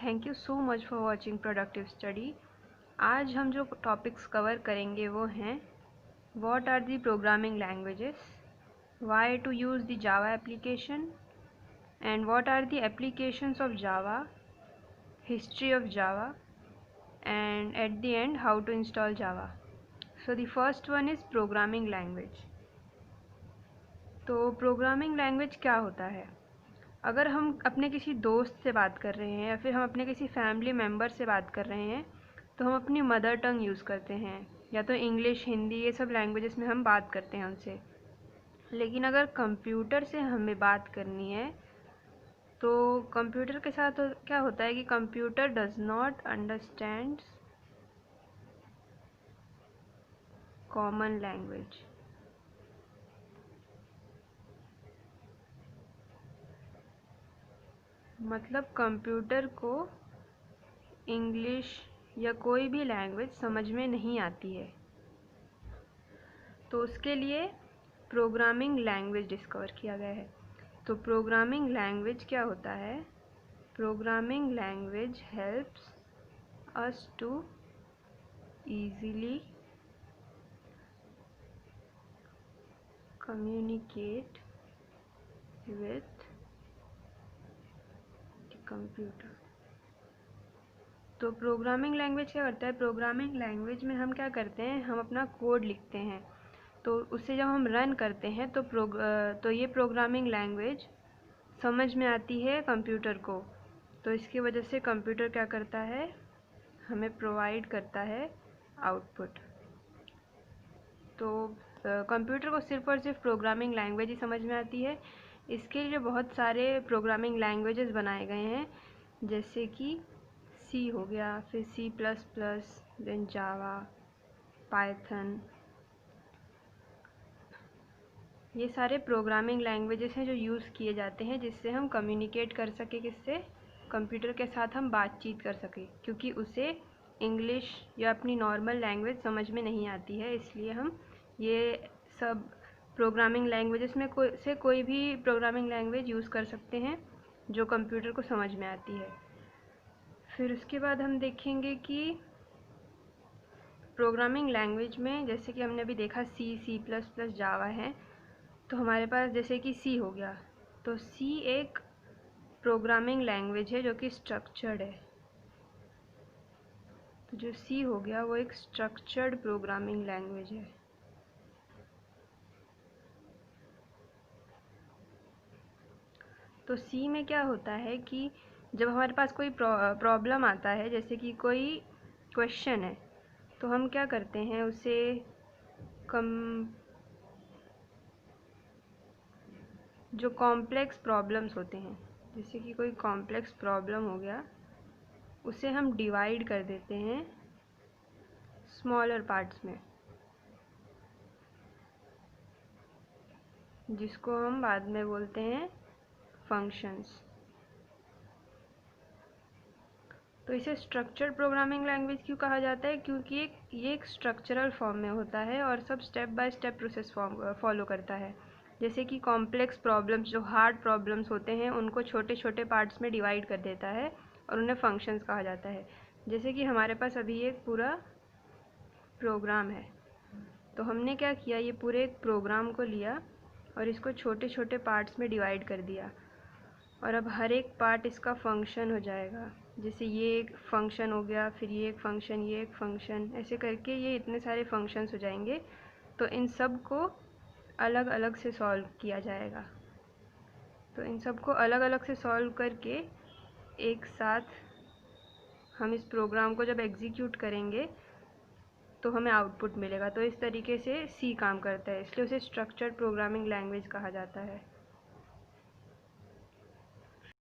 Thank you so much for watching productive study. आज हम जो टॉपिक्स कवर करेंगे वो हैं what are the programming languages, why to use the Java application and what are the applications of Java, history of Java and at the end how to install Java. So the first one is programming language. तो programming language क्या होता है? अगर हम अपने किसी दोस्त से बात कर रहे हैं या फिर हम अपने किसी फैमिली मेम्बर से बात कर रहे हैं तो हम अपनी मदर टंग यूज़ करते हैं, या तो इंग्लिश, हिंदी, ये सब लैंग्वेजेस में हम बात करते हैं उनसे। लेकिन अगर कंप्यूटर से हमें बात करनी है तो कंप्यूटर के साथ क्या होता है कि computer does not understand common language. मतलब कंप्यूटर को इंग्लिश या कोई भी लैंग्वेज समझ में नहीं आती है, तो उसके लिए प्रोग्रामिंग लैंग्वेज डिस्कवर किया गया है। तो प्रोग्रामिंग लैंग्वेज क्या होता है? Programming language helps us to easily communicate with the computer। तो प्रोग्रामिंग लैंग्वेज क्या करता है? प्रोग्रामिंग लैंग्वेज में हम क्या करते हैं, हम अपना कोड लिखते हैं, तो उससे जब हम रन करते हैं तो ये प्रोग्रामिंग लैंग्वेज समझ में आती है कंप्यूटर को। तो इसकी वजह से कंप्यूटर क्या करता है, हमें प्रोवाइड करता है आउटपुट। तो कंप्यूटर को सिर्फ और सिर्फ प्रोग्रामिंग लैंग्वेज ही समझ में आती है। इसके लिए बहुत सारे प्रोग्रामिंग लैंग्वेजेस बनाए गए हैं, जैसे कि सी हो गया, फिर C++, देन जावा, पाइथन। ये सारे प्रोग्रामिंग लैंग्वेजेस हैं जो यूज़ किए जाते हैं जिससे हम कम्युनिकेट कर सके, किससे? कंप्यूटर के साथ हम बातचीत कर सके, क्योंकि उसे इंग्लिश या अपनी नॉर्मल लैंग्वेज समझ में नहीं आती है। इसलिए हम ये सब प्रोग्रामिंग लैंग्वेजेस में कोई भी प्रोग्रामिंग लैंग्वेज यूज़ कर सकते हैं जो कंप्यूटर को समझ में आती है। फिर उसके बाद हम देखेंगे कि प्रोग्रामिंग लैंग्वेज में, जैसे कि हमने अभी देखा C++, जावा है, तो हमारे पास जैसे कि सी हो गया, तो सी एक प्रोग्रामिंग लैंग्वेज है जो कि स्ट्रक्चर्ड है। तो जो सी हो गया वो एक स्ट्रक्चर्ड प्रोग्रामिंग लैंग्वेज है। तो सी में क्या होता है कि जब हमारे पास कोई प्रॉब्लम आता है, जैसे कि कोई क्वेश्चन है, तो हम क्या करते हैं, उसे जो कॉम्प्लेक्स प्रॉब्लम्स होते हैं, जैसे कि कोई कॉम्प्लेक्स प्रॉब्लम हो गया, उसे हम डिवाइड कर देते हैं स्मॉलर पार्ट्स में, जिसको हम बाद में बोलते हैं फंक्शंस। तो इसे स्ट्रक्चर्ड प्रोग्रामिंग लैंग्वेज क्यों कहा जाता है? क्योंकि ये एक स्ट्रक्चरल फॉर्म में होता है और सब step by step process follow करता है। जैसे कि कॉम्प्लेक्स प्रॉब्लम्स, जो हार्ड प्रॉब्लम्स होते हैं, उनको छोटे छोटे पार्ट्स में डिवाइड कर देता है और उन्हें फंक्शंस कहा जाता है। जैसे कि हमारे पास अभी एक पूरा प्रोग्राम है, तो हमने क्या किया, ये पूरे एक प्रोग्राम को लिया और इसको छोटे छोटे पार्ट्स में डिवाइड कर दिया, और अब हर एक पार्ट इसका फंक्शन हो जाएगा। जैसे ये एक फंक्शन हो गया, फिर ये एक फंक्शन, ये एक फंक्शन, ऐसे करके ये इतने सारे फंक्शंस हो जाएंगे। तो इन सब को अलग अलग से सॉल्व किया जाएगा। तो इन सब को अलग अलग से सॉल्व करके एक साथ हम इस प्रोग्राम को जब एग्जीक्यूट करेंगे तो हमें आउटपुट मिलेगा। तो इस तरीके से सी काम करता है, इसलिए उसे स्ट्रक्चर्ड प्रोग्रामिंग लैंग्वेज कहा जाता है।